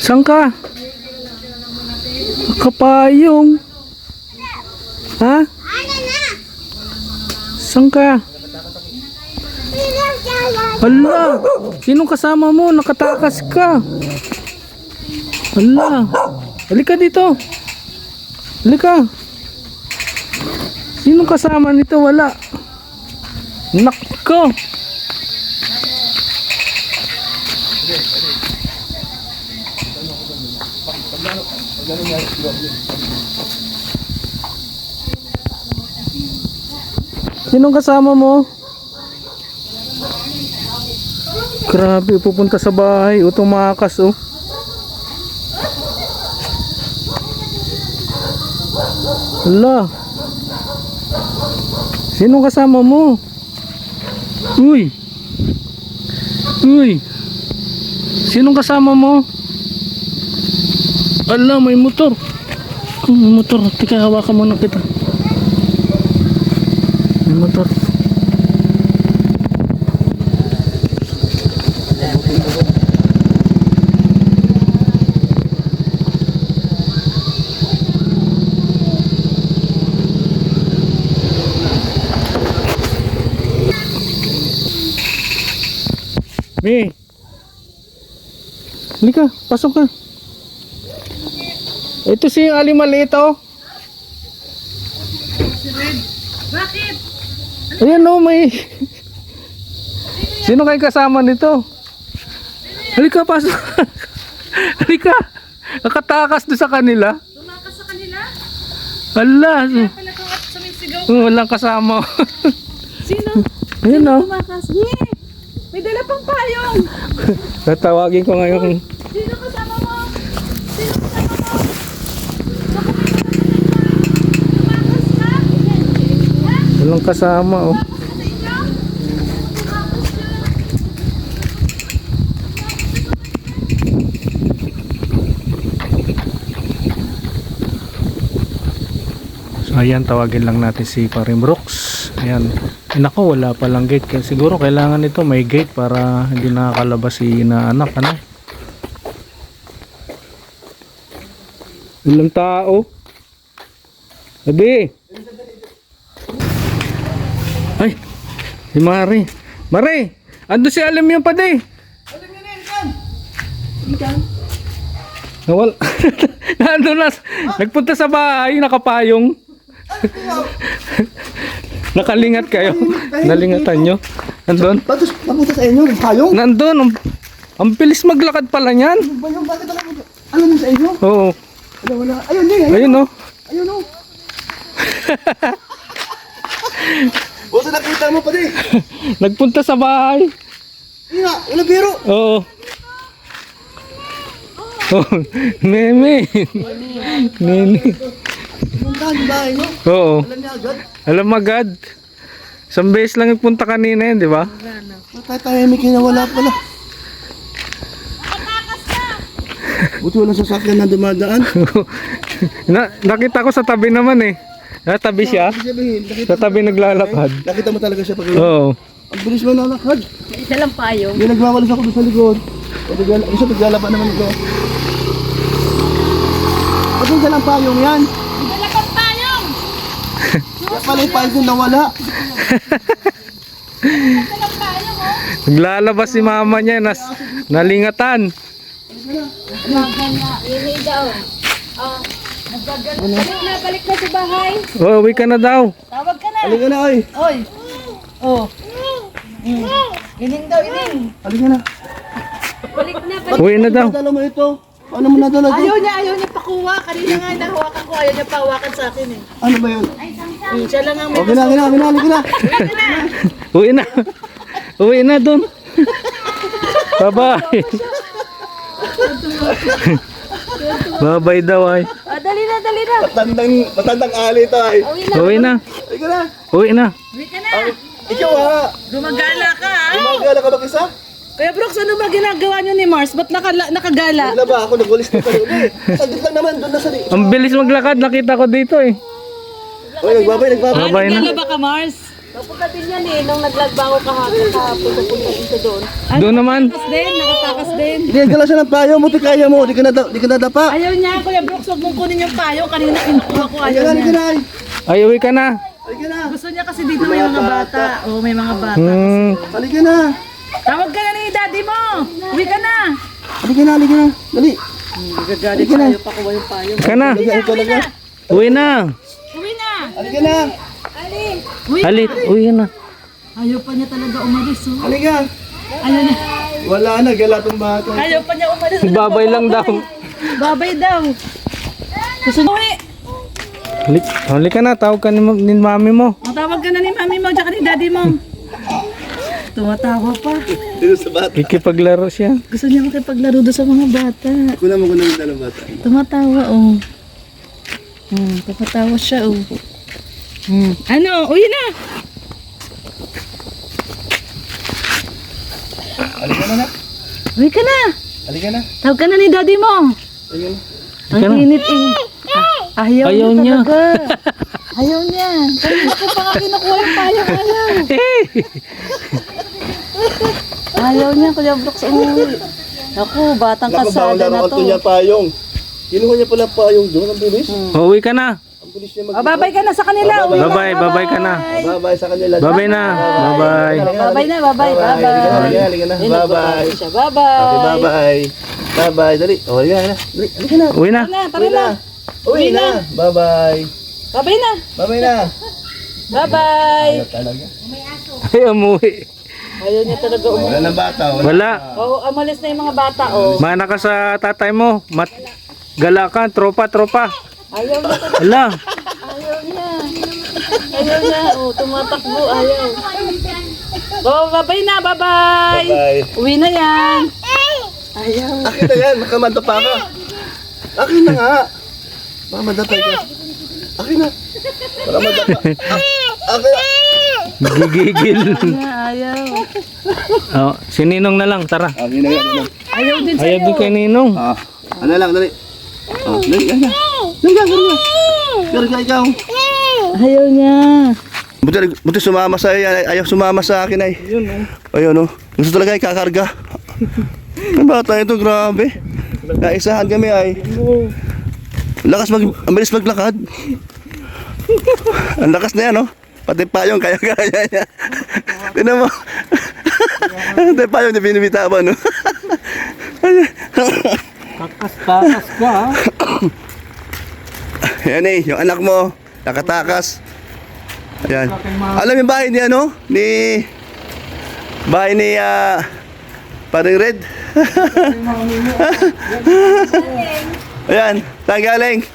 Saan ka? Kapayong. Ha? Saan ka? Hala, sinong kasama mo? Nakatakas ka. Hala, halika dito. Halika. Sinong kasama nito? Wala. Nako. Sinong kasama mo? Grabe, pupunta sa bahay. O, tumakas, oh. Hala. Sinong kasama mo? Uy. Uy. Sinong kasama mo? Ala, may motor. May motor. Tika, hawakan muna kita. May motor. Mi. Halika, pasok ka. Ito si Ali maliit, oh. Bakit? Ayan, oh, may... Sino kayo kasama nito? Halika, pasok. Halika. Nakatakas doon sa kanila. Tumakas sa kanila? Hala. Kaya pala ito at sumisigaw. Walang kasama. Sino? Ayan, Sino oh. tumakas? Yeah! May dala pang payong! Tatawagin ko ngayon. Sino kasama mo? Sino kasama mo? Tumakas ka? Ha? Walang kasama, oh. Tumakas ka sa inyo? Tumakas ka. So ayan, tawagin lang natin si Paring Brooks. Ayan. Nako, wala palang gate. Kaya siguro kailangan nito may gate para hindi nakakalabas si inaanak, ano? Ilang tao? Sabi! Ay! Si Mari! Mari! Ando si Alam yung pade! Alam niyo na yan, Nawal. Nandun na. Nagpunta sa bahay, nakapayong. Nakalingat kayo. Nalingatan nyo. Nandun. Batos, mapunta sa inyo, payong? Nandun. Ang bilis maglakad pala niyan. Payong, bakit alam mo? Alam mo sa inyo? Oo. Alam, wala. Ayun, ayun. Ayun, oh. Ayun, oh. Buto nakita mo pa di. Nagpunta sa bahay. Ina, wala biro. Oo. Oh, Nene. Nene. Punta ang bahay mo. Oo. Alam niya agad. Alam agad. Isang beses lang ipunta kanina yun, di ba? Matatahimik na wala pala. Buti walang sasakyan na dumadaan. Nakita ko sa tabi naman eh. Natabi siya. Ibig sabihin, Sa tabi naglalakad. nakita mo talaga siya pag Oo. ang bilis mo nalakad. Isa lang payong. Hindi nagwawalis ako doon sa likod. Isa naglalaban naman ito. Pati isa lang payong yan. May dala pang payong! Kaya pala yung payong doon nawala. May dala payong, oh! Naglalabas si mama niya. Nalingatan. Ini daw. Oh, nagagano. Na, balik na sa bahay. Oh, uwi ka na daw. Tawag ka na. Halika na oy. Oy. Oh. Ining daw, ining. Halika na. Balik na, balik. Uwi na daw. Nadala mo ito. Ano mo nadala ito? Ayaw niya pakuha. Kanina nga nahawakan ko. Ayaw niya pahawakan sa akin eh. Ano ba yun? Siya lang ang may Okay na, halika na. Uwi na. Uwi na doon. Bye-bye. Bye-bye daw ay. Dali na, dali na. Matandang ali ito ay. Uwi na. Uwi na. Halika na. Uwi na. Uwi ka na. Ikaw ha. Gumagala ka ha. Gumagala ka mag-isa? Kuya Brooks, ano ba ginagawa niyo ni Mars? Ba't nakagala? Naglaba ako, nagwalis na tayo. Saglit lang naman, doon na sa Ang bilis maglakad. Nakita ko dito eh. Oy, nagbabay. Bye-bye na. Nagala ba ka, Mars? Papunta din yan eh, nung naglagbago kahapon, papunta din siya doon. Doon naman. Nakatakas din. Hindi, gala siya ng payo mo, kaya mo, di ka nadapa. Ayaw niya, Kuya Brooks, huwag mong kunin yung payo. Kanina kinuha ko, ayaw Halika niya. na, ay. Ay, uwi ka na. Halika na. Gusto niya kasi dito may mga bata. Oo, may mga bata. Halika na. Tawag ka na ni daddy mo. Uwi ka na. Halika na. Dali. Gagalit siya, ayaw pa kuha yung payo. Ka na. Uwi na. Uwi na. Uwi na. Halika na. Uwi na. Halit, uwi na. Ayaw pa niya talaga umalis. Oh. Halika. Ayaw niya. Wala na, gala tong bata. Ayaw pa niya umalis. Babay lang daw. Babay daw. Gusto niya uwi. Huli ka na, tawag ka ni mami mo. Matawag ka na ni mami mo, tsaka ni daddy mo. Tumatawa pa. Dito sa bata. Kikipaglaro siya. Gusto niya makipaglaro doon sa mga bata. Kuna mo yung dalang bata. Tumatawa, oh. Tumatawa siya, oh. Ano? Uwi na! Halika na. Uwi ka na! Halika na. Tawag ka na ni daddy mo. Halika na. Ang init eh. Ayaw niya. talaga. Ayaw niya. Kanina ko pa nga kinukuha yung payong ayaw. Ayaw niya, Kuya Brooks, umuwi. Ako, batang kasada na to. niya payong. Kinuha niya pala payong doon. Ang bilis. Uwi ka na. Ang bilis niya Oh, babay ka na sa kanila. Uwi na. Babay ka na. Babay sa kanila. Babay na. Babay. Babay na, babay. Halika na. Babay. Siya, babay. Babay. Babay. Dali. Oh, halika na. Dali. Halika na. Uwi na. Tara na. Uwi na. Babay. Babay na. Babay na. Babay. Talaga. Ay, umuwi. Ayaw niya talaga umuwi. Wala ng bata. Wala. Oh, amalis na yung mga bata, oh. Mana ka sa tatay mo. Gala ka, tropa. Ayaw niya talaga. Ala. Ayaw niya. Ayaw niya. Oh, tumatakbo. Ayaw. Oh, babay na. Babay. Babay. Uwi na yan. Ayaw. Akin na yan. Makamanta pa ka. Akin na nga. Baka madapay ka. Akin na. Baka madapa. Akin na. Gigigil. Ayaw. Oh, si Ninong na lang, tara. Akin na yan. Ayaw din Ayaw sa'yo. din kay Ninong. Ano lang, dali. Dali, dali ka. Dali ka, ikaw. Ayaw niya. Buti sumama sa yan. Ayaw sumama sa akin ay. Ayun oh. Gusto talaga ikakarga. Ang bata ito, grabe. Kaisahan kami ay. Ang bilis maglakad. Ang lakas na yan oh. Pati payong kaya niya. Tignan mo. Pati payong na binibitawan no. Takas ka. Yan eh, yung anak mo, nakatakas. Ayan. Alam yung bahay ni ano? Bahay ni Paring Red. Ayan, saan galing?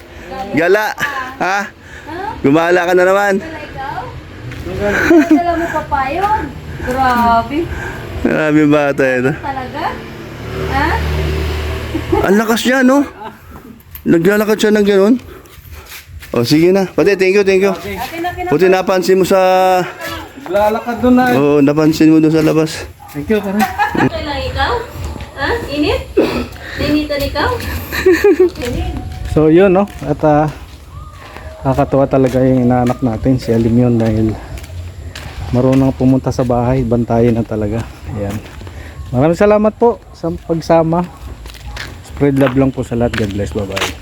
Gala. Ha? Gumala ka na naman. Dala mo pa pa yun. Grabe. Grabe yung bata ito. Talaga? Ha? Ang lakas niya, no? Naglalakad siya ng gano'n. O, sige na. Pati, thank you. Buti napansin mo sa... Lalakad doon na. Oo, napansin mo doon sa labas. Thank you, tara. Okay lang ikaw? Ha? Init? Nainitan ikaw? So yun no, at nakakatuwa talaga yung inaanak natin si Alim yun dahil marunong pumunta sa bahay, bantayan na talaga. Ayan. Maraming salamat po sa pagsama. Spread love lang po sa lahat. God bless. Bye bye.